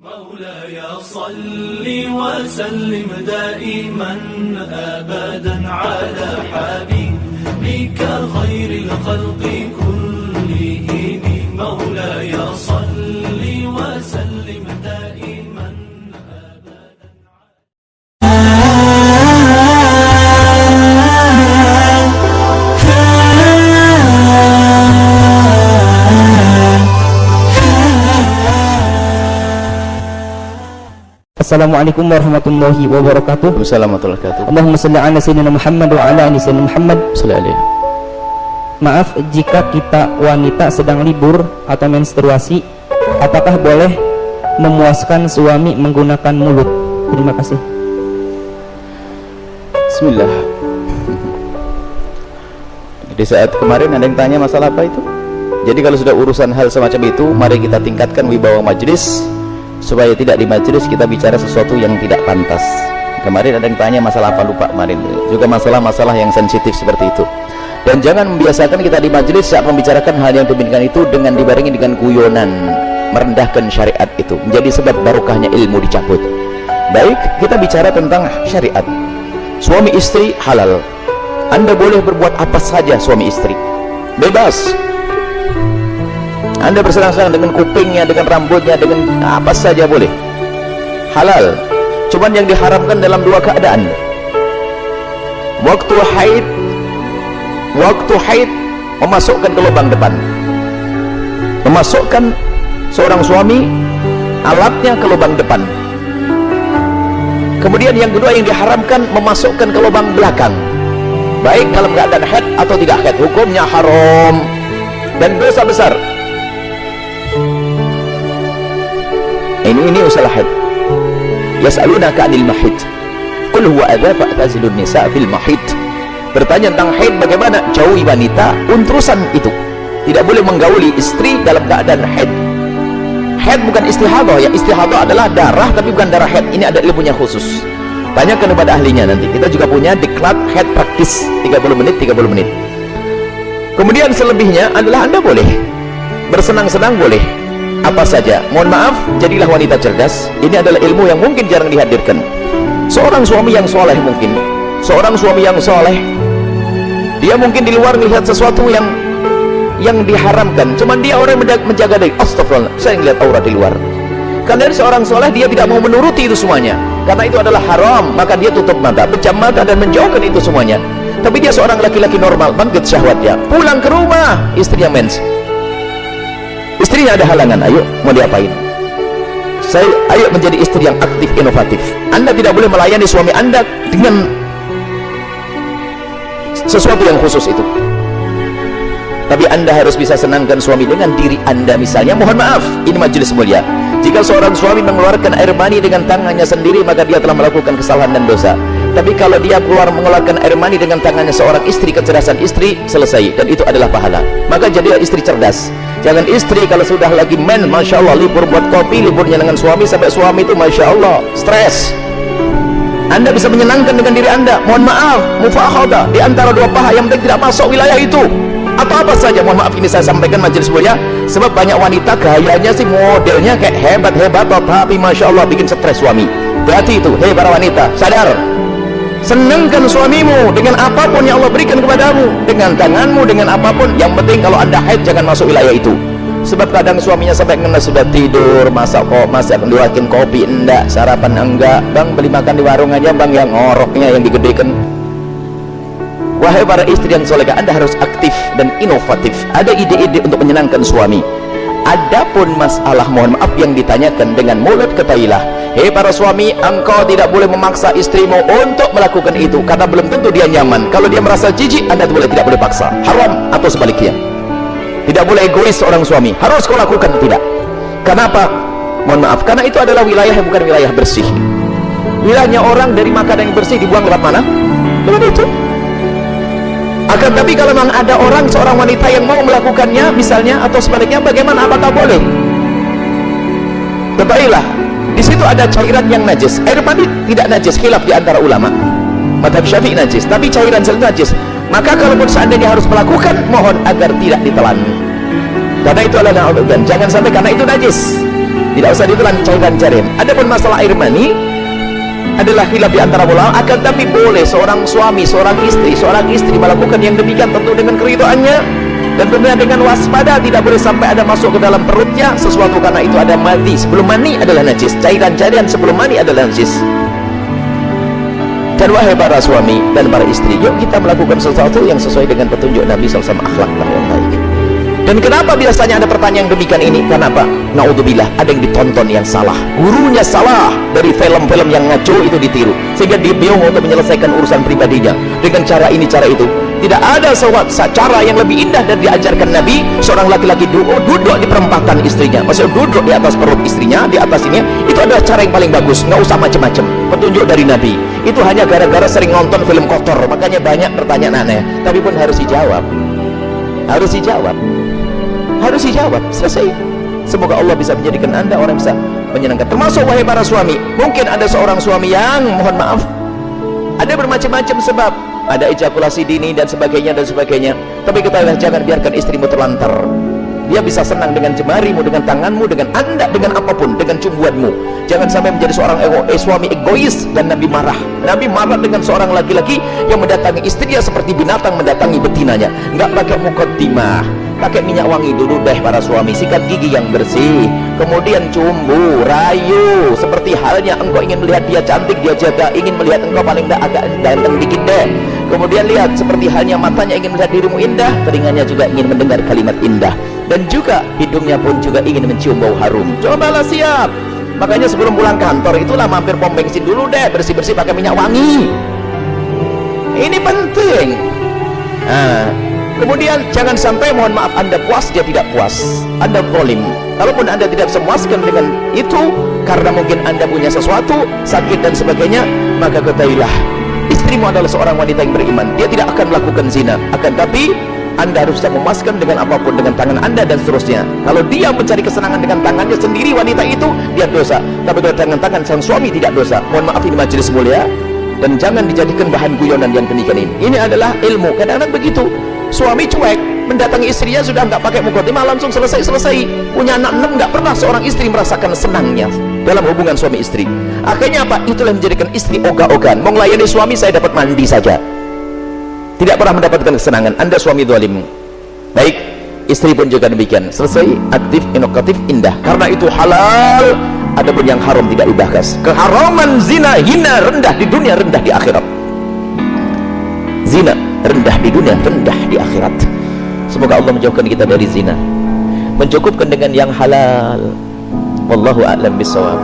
مولاي صل وسلم دائما أبدا على حبيبك خير الخلق كلهم مولاي صل وسلم دائما أبدا Assalamualaikum warahmatullahi wabarakatuh. Wassalamualaikum warahmatullahi wabarakatuh. Allahumma salli ala sayyidina Muhammad wa ala ali sayyidina Muhammad. Maaf jika kita wanita sedang libur atau menstruasi, apakah boleh memuaskan suami menggunakan mulut? Terima kasih. Bismillah. Di saat kemarin ada yang tanya masalah apa itu? Jadi kalau sudah urusan hal semacam itu, mari kita tingkatkan wibawa majelis supaya tidak di majelis kita bicara sesuatu yang tidak pantas. Kemarin ada yang tanya masalah apa, lupa kemarin. Juga masalah-masalah yang sensitif seperti itu. Dan jangan membiasakan kita di majelis saat membicarakan hal yang demikian itu dengan dibarengi dengan guyonan, merendahkan syariat itu menjadi sebab barokahnya ilmu dicabut. Baik, kita bicara tentang syariat. Suami istri halal. Anda boleh berbuat apa saja suami istri. Bebas. Anda bersenang-senang dengan kupingnya, dengan rambutnya, dengan apa saja boleh. Halal. Cuman yang diharamkan dalam dua keadaan. Waktu haid memasukkan ke lubang depan. Memasukkan seorang suami alatnya ke lubang depan. Kemudian yang kedua yang diharamkan memasukkan ke lubang belakang. Baik dalam keadaan haid atau tidak haid, hukumnya haram dan dosa besar. Ini usaha haid. Yas'alunaka 'anil mahid. Qul huwa adza fa'tazilun nisa' fil mahid. Bertanya tentang haid, bagaimana jauhi wanita untrusan itu. Tidak boleh menggauli istri dalam keadaan haid. Haid bukan istihadah ya. Istihadah adalah darah tapi bukan darah haid. Ini ada ilmunya khusus. Tanyakan kepada ahlinya nanti. Kita juga punya diklat haid praktis 30 menit. Kemudian selebihnya adalah Anda boleh bersenang-senang, boleh apa saja. Mohon maaf, jadilah wanita cerdas. Ini adalah ilmu yang mungkin jarang dihadirkan. Seorang suami yang soleh mungkin, seorang suami yang soleh, dia mungkin di luar melihat sesuatu yang diharamkan, cuman dia orang menjaga diri. Astagfirullah, saya melihat aurat di luar. Karena seorang soleh dia tidak mau menuruti itu semuanya, karena itu adalah haram, maka dia tutup mata, pejam mata dan menjauhkan itu semuanya. Tapi dia seorang laki-laki normal, bangkit syahwatnya, pulang ke rumah, istrinya mens. Istrinya ada halangan, ayo mau diapain? Ayo menjadi istri yang aktif, inovatif. Anda tidak boleh melayani suami Anda dengan sesuatu yang khusus itu. Tapi Anda harus bisa senangkan suami dengan diri Anda misalnya. Mohon maaf, ini majelis mulia. Jika seorang suami mengeluarkan air mani dengan tangannya sendiri, maka dia telah melakukan kesalahan dan dosa. Tapi kalau dia mengeluarkan air mani dengan tangannya seorang istri, kecerdasan istri, selesai. Dan itu adalah pahala. Maka jadilah istri cerdas. Jangan istri kalau sudah lagi Masya Allah, libur buat kopi, liburnya dengan suami, sampai suami itu Masya Allah, stres. Anda bisa menyenangkan dengan diri Anda. Mohon maaf, mufakhadah di antara dua paha yang penting tidak masuk wilayah itu. Atau apa saja, mohon maaf ini saya sampaikan majelis mulia. Sebab banyak wanita gayanya sih, modelnya kayak hebat-hebat, tapi Masya Allah bikin stres suami. Berarti itu, hei para wanita, sadar. Senangkan suamimu dengan apapun yang Allah berikan kepadamu, dengan tanganmu, dengan apapun. Yang penting kalau Anda haid jangan masuk wilayah itu. Sebab kadang suaminya sampai kena sudah tidur, masih akan diwakin kopi, enggak, sarapan enggak, bang beli makan di warung aja bang, yang ngoroknya yang digedekan. Wahai para istri yang solehah, Anda harus aktif dan inovatif. Ada ide-ide untuk menyenangkan suami. Adapun masalah, mohon maaf, yang ditanyakan dengan mulut ketahuilah, hei para suami, engkau tidak boleh memaksa istrimu untuk melakukan itu, karena belum tentu dia nyaman. Kalau dia merasa jijik, Anda tidak boleh paksa. Haram. Atau sebaliknya, tidak boleh egois seorang suami, harus kau lakukan, tidak. Kenapa? Mohon maaf, karena itu adalah wilayah yang bukan wilayah bersih. Wilayahnya orang dari makanan yang bersih dibuang lewat mana? Lewat itu. Akan tapi kalau memang ada seorang wanita yang mau melakukannya misalnya, atau sebaliknya, bagaimana, apakah boleh? Ketahuilah, di situ ada cairan yang najis. Air mani tidak najis, khilaf di antara ulama. Mazhab Syafi'i najis, tapi cairan sel najis. Maka kalaupun seandainya harus melakukan, mohon agar tidak ditelan. Karena itu adalah dan jangan sampai karena itu najis. Tidak usah dilancar-lancarin. Adapun masalah air mani adalah khilaf di antara ulama, akan tapi boleh seorang suami, seorang istri melakukan yang demikian tentu dengan keridhaannya dan tentunya dengan waspada. Tidak boleh sampai ada masuk ke dalam perutnya sesuatu, karena itu ada mani. Sebelum mani adalah najis, cairan-cairan sebelum mani adalah najis. Dan wahai para suami dan para istri, yuk kita melakukan sesuatu yang sesuai dengan petunjuk Nabi SAW, akhlak yang baik. Dan kenapa biasanya ada pertanyaan demikian ini? Kenapa? Naudzubillah, ada yang ditonton yang salah, gurunya salah, dari film-film yang ngaco itu ditiru, sehingga dia bingung untuk menyelesaikan urusan pribadinya dengan cara ini, cara itu. Tidak ada cara yang lebih indah dan diajarkan Nabi. Seorang laki-laki duduk di perempatan istrinya, maksudnya duduk di atas perut istrinya, di atas ini, itu adalah cara yang paling bagus. Nggak usah macam-macam. Petunjuk dari Nabi itu hanya gara-gara sering nonton film kotor, makanya banyak pertanyaan aneh, tapi pun harus dijawab, harus dijawab, selesai. Semoga Allah bisa menjadikan Anda orang yang bisa menyenangkan. Termasuk wahai para suami, mungkin ada seorang suami yang, mohon maaf, ada bermacam-macam sebab, ada ejakulasi dini dan sebagainya, tapi ketahuilah, jangan biarkan istrimu terlantar. Dia bisa senang dengan jemarimu, dengan tanganmu, dengan anda, dengan apapun, dengan cumbuanmu. Jangan sampai menjadi seorang suami egois. Dan Nabi marah dengan seorang laki-laki yang mendatangi istrinya seperti binatang mendatangi betinanya. Nggak pakai mukaddimah, pakai minyak wangi dulu deh para suami, sikat gigi yang bersih, kemudian cumbu, rayu, seperti halnya engkau ingin melihat dia cantik, dia jaga, ingin melihat engkau paling tidak agak ganteng dikit deh. Kemudian lihat, seperti halnya matanya ingin melihat dirimu indah, telinganya juga ingin mendengar kalimat indah, dan juga hidungnya pun juga ingin mencium bau harum. Cobalah siap. Makanya sebelum pulang kantor itulah mampir pom bensin dulu deh, bersih-bersih pakai minyak wangi. Ini penting. Kemudian jangan sampai, mohon maaf, Anda puas, dia tidak puas, Anda zalim. Kalaupun Anda tidak memuaskan dengan itu karena mungkin Anda punya sesuatu, sakit dan sebagainya, maka ketahuilah, istrimu adalah seorang wanita yang beriman. Dia tidak akan melakukan zina, akan tapi Anda harus memuaskan dengan apapun, dengan tangan Anda dan seterusnya. Kalau dia mencari kesenangan dengan tangannya sendiri, wanita itu, dia dosa. Tapi dengan tangan sang suami tidak dosa. Mohon maaf, ini majelis mulia, dan jangan dijadikan bahan guyonan yang demikian ini. Ini adalah ilmu. Kadang-kadang begitu, suami cuek, mendatangi istrinya sudah nggak pakai mukaddimah, langsung selesai. Punya anak 6, nggak pernah seorang istri merasakan senangnya dalam hubungan suami istri. Akhirnya apa? Itulah menjadikan istri ogah-ogahan. Mau melayani suami, saya dapat mandi saja, tidak pernah mendapatkan kesenangan. Anda suami zalim. Baik, istri pun juga demikian. Selesai, aktif, inovatif, indah. Karena itu halal. Adapun yang haram tidak dibahas. Keharaman zina, hina, rendah di dunia, rendah di akhirat. Zina rendah di dunia, rendah di akhirat. Semoga Allah menjauhkan kita dari zina, mencukupkan dengan yang halal. Wallahu a'lam bishawab.